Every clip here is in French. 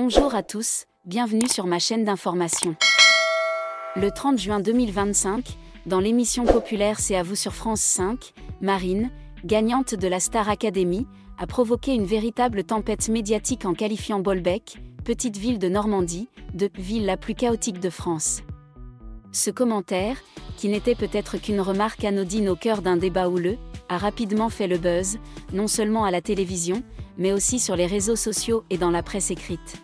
Bonjour à tous, bienvenue sur ma chaîne d'information. Le 30 juin 2025, dans l'émission populaire C'est à vous sur France 5, Marine, gagnante de la Star Academy, a provoqué une véritable tempête médiatique en qualifiant Bolbec, petite ville de Normandie, de « ville la plus chaotique de France ». Ce commentaire, qui n'était peut-être qu'une remarque anodine au cœur d'un débat houleux, a rapidement fait le buzz, non seulement à la télévision, mais aussi sur les réseaux sociaux et dans la presse écrite.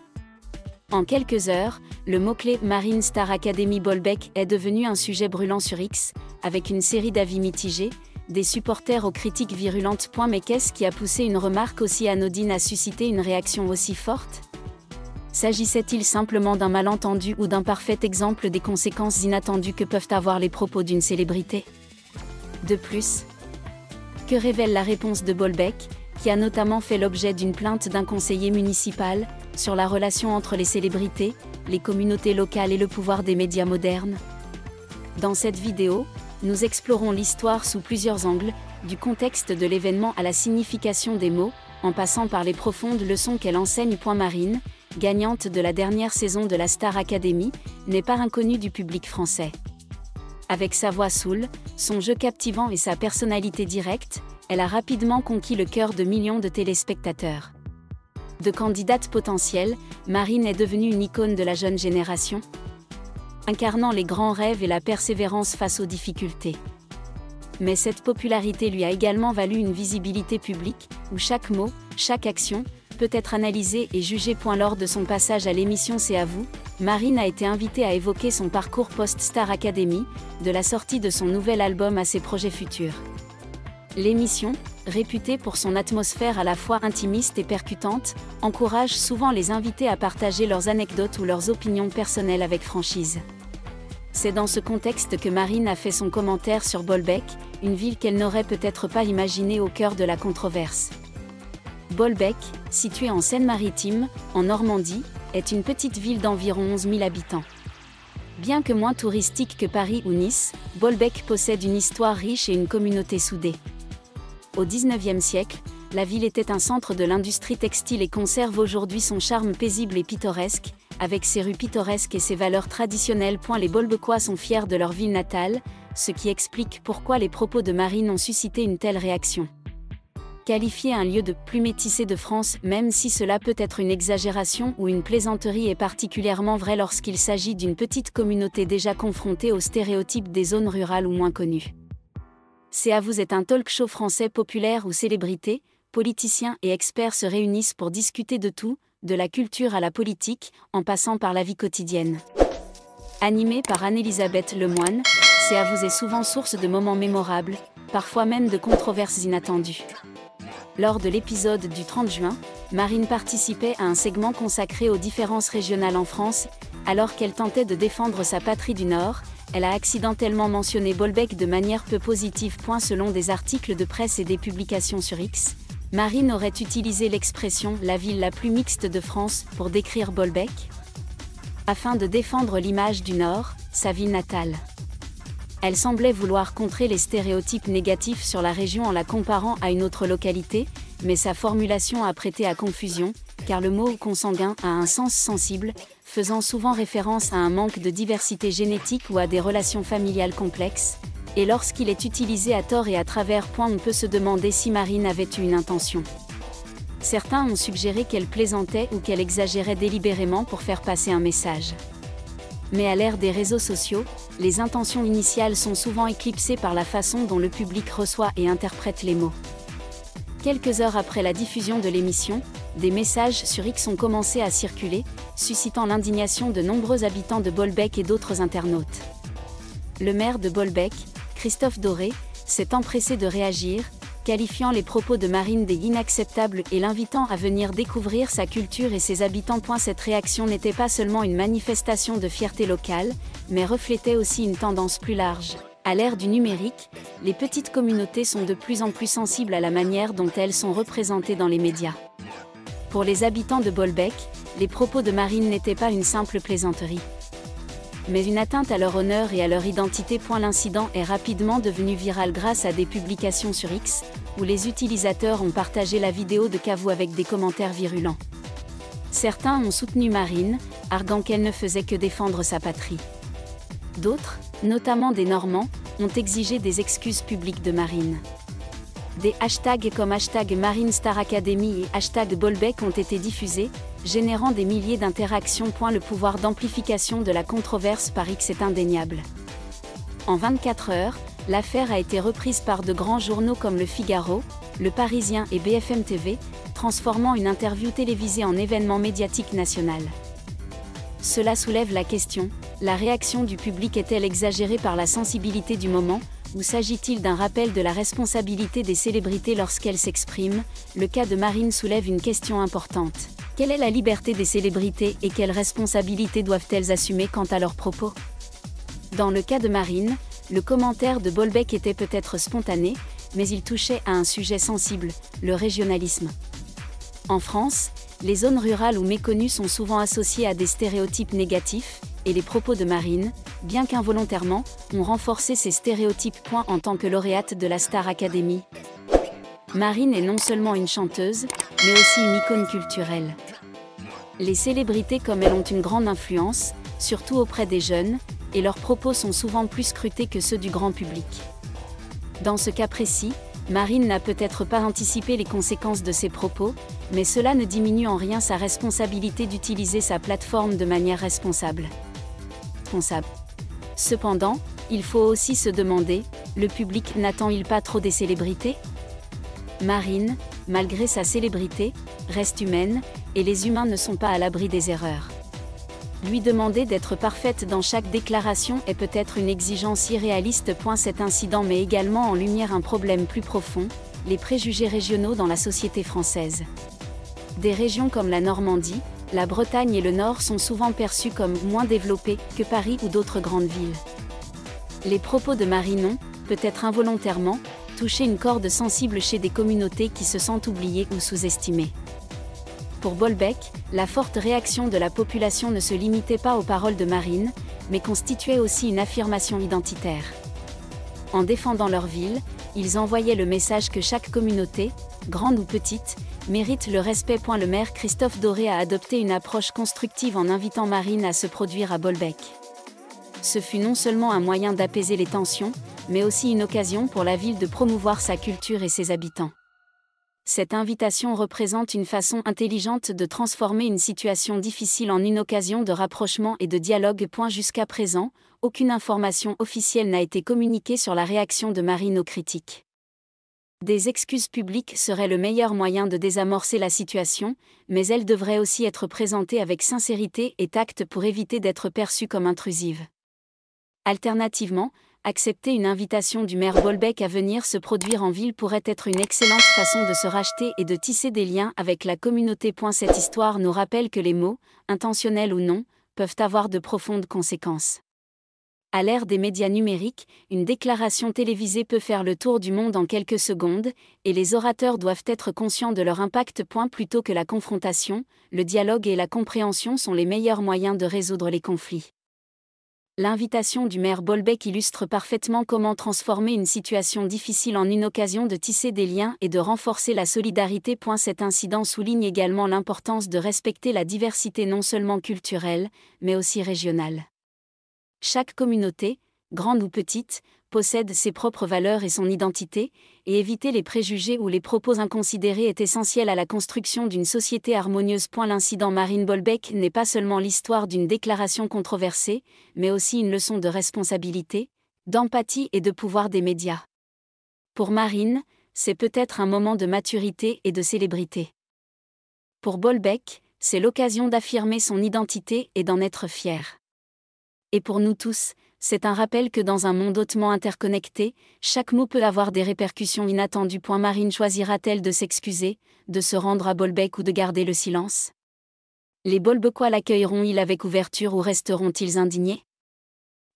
En quelques heures, le mot-clé Marine Star Academy Bolbec est devenu un sujet brûlant sur X, avec une série d'avis mitigés, des supporters aux critiques virulentes. Mais qu'est-ce qui a poussé une remarque aussi anodine à susciter une réaction aussi forte ? S'agissait-il simplement d'un malentendu ou d'un parfait exemple des conséquences inattendues que peuvent avoir les propos d'une célébrité ? De plus, que révèle la réponse de Bolbec, qui a notamment fait l'objet d'une plainte d'un conseiller municipal, sur la relation entre les célébrités, les communautés locales et le pouvoir des médias modernes ? Dans cette vidéo, nous explorons l'histoire sous plusieurs angles, du contexte de l'événement à la signification des mots, en passant par les profondes leçons qu'elle enseigne. Marine, gagnante de la dernière saison de la Star Academy, n'est pas inconnue du public français. Avec sa voix soul, son jeu captivant et sa personnalité directe, elle a rapidement conquis le cœur de millions de téléspectateurs. De candidate potentielle, Marine est devenue une icône de la jeune génération, incarnant les grands rêves et la persévérance face aux difficultés. Mais cette popularité lui a également valu une visibilité publique, où chaque mot, chaque action, peut être analysée et jugée. Lors de son passage à l'émission C'est à vous, Marine a été invitée à évoquer son parcours post-Star Academy, de la sortie de son nouvel album à ses projets futurs. L'émission, réputée pour son atmosphère à la fois intimiste et percutante, encourage souvent les invités à partager leurs anecdotes ou leurs opinions personnelles avec franchise. C'est dans ce contexte que Marine a fait son commentaire sur Bolbec, une ville qu'elle n'aurait peut-être pas imaginée au cœur de la controverse. Bolbec, située en Seine-Maritime, en Normandie, est une petite ville d'environ 11 000 habitants. Bien que moins touristique que Paris ou Nice, Bolbec possède une histoire riche et une communauté soudée. Au XIXe siècle, la ville était un centre de l'industrie textile et conserve aujourd'hui son charme paisible et pittoresque, avec ses rues pittoresques et ses valeurs traditionnelles. Les Bolbecois sont fiers de leur ville natale, ce qui explique pourquoi les propos de Marine ont suscité une telle réaction. Qualifier un lieu de plus métissé de France, même si cela peut être une exagération ou une plaisanterie, est particulièrement vrai lorsqu'il s'agit d'une petite communauté déjà confrontée aux stéréotypes des zones rurales ou moins connues. C'est à vous est un talk-show français populaire où célébrités, politiciens et experts se réunissent pour discuter de tout, de la culture à la politique, en passant par la vie quotidienne. Animé par Anne-Elisabeth Lemoine, C'est à vous est souvent source de moments mémorables, parfois même de controverses inattendues. Lors de l'épisode du 30 juin, Marine participait à un segment consacré aux différences régionales en France. Alors qu'elle tentait de défendre sa patrie du Nord, elle a accidentellement mentionné Bolbec de manière peu positive. Selon des articles de presse et des publications sur X, Marine aurait utilisé l'expression « la ville la plus mixte de France » pour décrire Bolbec, afin de défendre l'image du Nord, sa ville natale. Elle semblait vouloir contrer les stéréotypes négatifs sur la région en la comparant à une autre localité, mais sa formulation a prêté à confusion, car le mot consanguin a un sens sensible, faisant souvent référence à un manque de diversité génétique ou à des relations familiales complexes, et lorsqu'il est utilisé à tort et à travers. On peut se demander si Marine avait eu une intention. Certains ont suggéré qu'elle plaisantait ou qu'elle exagérait délibérément pour faire passer un message. Mais à l'ère des réseaux sociaux, les intentions initiales sont souvent éclipsées par la façon dont le public reçoit et interprète les mots. Quelques heures après la diffusion de l'émission, des messages sur X ont commencé à circuler, suscitant l'indignation de nombreux habitants de Bolbec et d'autres internautes. Le maire de Bolbec, Christophe Doré, s'est empressé de réagir, qualifiant les propos de Marine d'inacceptables et l'invitant à venir découvrir sa culture et ses habitants. Cette réaction n'était pas seulement une manifestation de fierté locale, mais reflétait aussi une tendance plus large. À l'ère du numérique, les petites communautés sont de plus en plus sensibles à la manière dont elles sont représentées dans les médias. Pour les habitants de Bolbec, les propos de Marine n'étaient pas une simple plaisanterie, mais une atteinte à leur honneur et à leur identité. L'incident est rapidement devenu viral grâce à des publications sur X, où les utilisateurs ont partagé la vidéo de Cavou avec des commentaires virulents. Certains ont soutenu Marine, arguant qu'elle ne faisait que défendre sa patrie. D'autres, notamment des Normands, ont exigé des excuses publiques de Marine. Des hashtags comme #MarineStarAcademy et #Bolbec ont été diffusés, générant des milliers d'interactions. Le pouvoir d'amplification de la controverse par X est indéniable. En 24 heures, l'affaire a été reprise par de grands journaux comme Le Figaro, Le Parisien et BFM TV, transformant une interview télévisée en événement médiatique national. Cela soulève la question, la réaction du public est-elle exagérée par la sensibilité du moment, ou s'agit-il d'un rappel de la responsabilité des célébrités lorsqu'elles s'expriment? Le cas de Marine soulève une question importante. Quelle est la liberté des célébrités et quelles responsabilités doivent-elles assumer quant à leurs propos? Dans le cas de Marine, le commentaire de Bolbec était peut-être spontané, mais il touchait à un sujet sensible, le régionalisme. En France, les zones rurales ou méconnues sont souvent associées à des stéréotypes négatifs, et les propos de Marine, bien qu'involontairement, ont renforcé ces stéréotypes. En tant que lauréate de la Star Academy, Marine est non seulement une chanteuse, mais aussi une icône culturelle. Les célébrités comme elle ont une grande influence, surtout auprès des jeunes, et leurs propos sont souvent plus scrutés que ceux du grand public. Dans ce cas précis, Marine n'a peut-être pas anticipé les conséquences de ses propos, mais cela ne diminue en rien sa responsabilité d'utiliser sa plateforme de manière responsable. Cependant, il faut aussi se demander, le public n'attend-il pas trop des célébrités? Marine, malgré sa célébrité, reste humaine, et les humains ne sont pas à l'abri des erreurs. Lui demander d'être parfaite dans chaque déclaration est peut-être une exigence irréaliste. Cet incident met également en lumière un problème plus profond, les préjugés régionaux dans la société française. Des régions comme la Normandie, la Bretagne et le Nord sont souvent perçues comme moins développées que Paris ou d'autres grandes villes. Les propos de Marine ont, peut-être involontairement, touché une corde sensible chez des communautés qui se sentent oubliées ou sous-estimées. Pour Bolbec, la forte réaction de la population ne se limitait pas aux paroles de Marine, mais constituait aussi une affirmation identitaire. En défendant leur ville, ils envoyaient le message que chaque communauté, grande ou petite, mérite le respect. Le maire Christophe Doré a adopté une approche constructive en invitant Marine à se produire à Bolbec. Ce fut non seulement un moyen d'apaiser les tensions, mais aussi une occasion pour la ville de promouvoir sa culture et ses habitants. Cette invitation représente une façon intelligente de transformer une situation difficile en une occasion de rapprochement et de dialogue. Jusqu'à présent, aucune information officielle n'a été communiquée sur la réaction de Marine aux critiques. Des excuses publiques seraient le meilleur moyen de désamorcer la situation, mais elles devraient aussi être présentées avec sincérité et tact pour éviter d'être perçues comme intrusives. Alternativement, accepter une invitation du maire Bolbec à venir se produire en ville pourrait être une excellente façon de se racheter et de tisser des liens avec la communauté. Cette histoire nous rappelle que les mots, intentionnels ou non, peuvent avoir de profondes conséquences. À l'ère des médias numériques, une déclaration télévisée peut faire le tour du monde en quelques secondes, et les orateurs doivent être conscients de leur impact. Plutôt que la confrontation, le dialogue et la compréhension sont les meilleurs moyens de résoudre les conflits. L'invitation du maire Bolbec illustre parfaitement comment transformer une situation difficile en une occasion de tisser des liens et de renforcer la solidarité. Cet incident souligne également l'importance de respecter la diversité non seulement culturelle, mais aussi régionale. Chaque communauté, grande ou petite, possède ses propres valeurs et son identité, et éviter les préjugés ou les propos inconsidérés est essentiel à la construction d'une société harmonieuse. L'incident Marine Bolbec n'est pas seulement l'histoire d'une déclaration controversée, mais aussi une leçon de responsabilité, d'empathie et de pouvoir des médias. Pour Marine, c'est peut-être un moment de maturité et de célébrité. Pour Bolbec, c'est l'occasion d'affirmer son identité et d'en être fier. Et pour nous tous, c'est un rappel que dans un monde hautement interconnecté, chaque mot peut avoir des répercussions inattendues. Marine choisira-t-elle de s'excuser, de se rendre à Bolbec ou de garder le silence? Les Bolbecois l'accueilleront-ils avec ouverture ou resteront-ils indignés?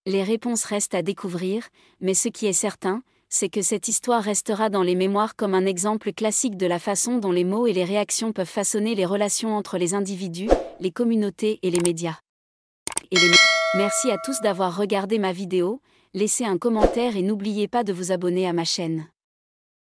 Les réponses restent à découvrir, mais ce qui est certain, c'est que cette histoire restera dans les mémoires comme un exemple classique de la façon dont les mots et les réactions peuvent façonner les relations entre les individus, les communautés et les médias. Merci à tous d'avoir regardé ma vidéo, laissez un commentaire et n'oubliez pas de vous abonner à ma chaîne.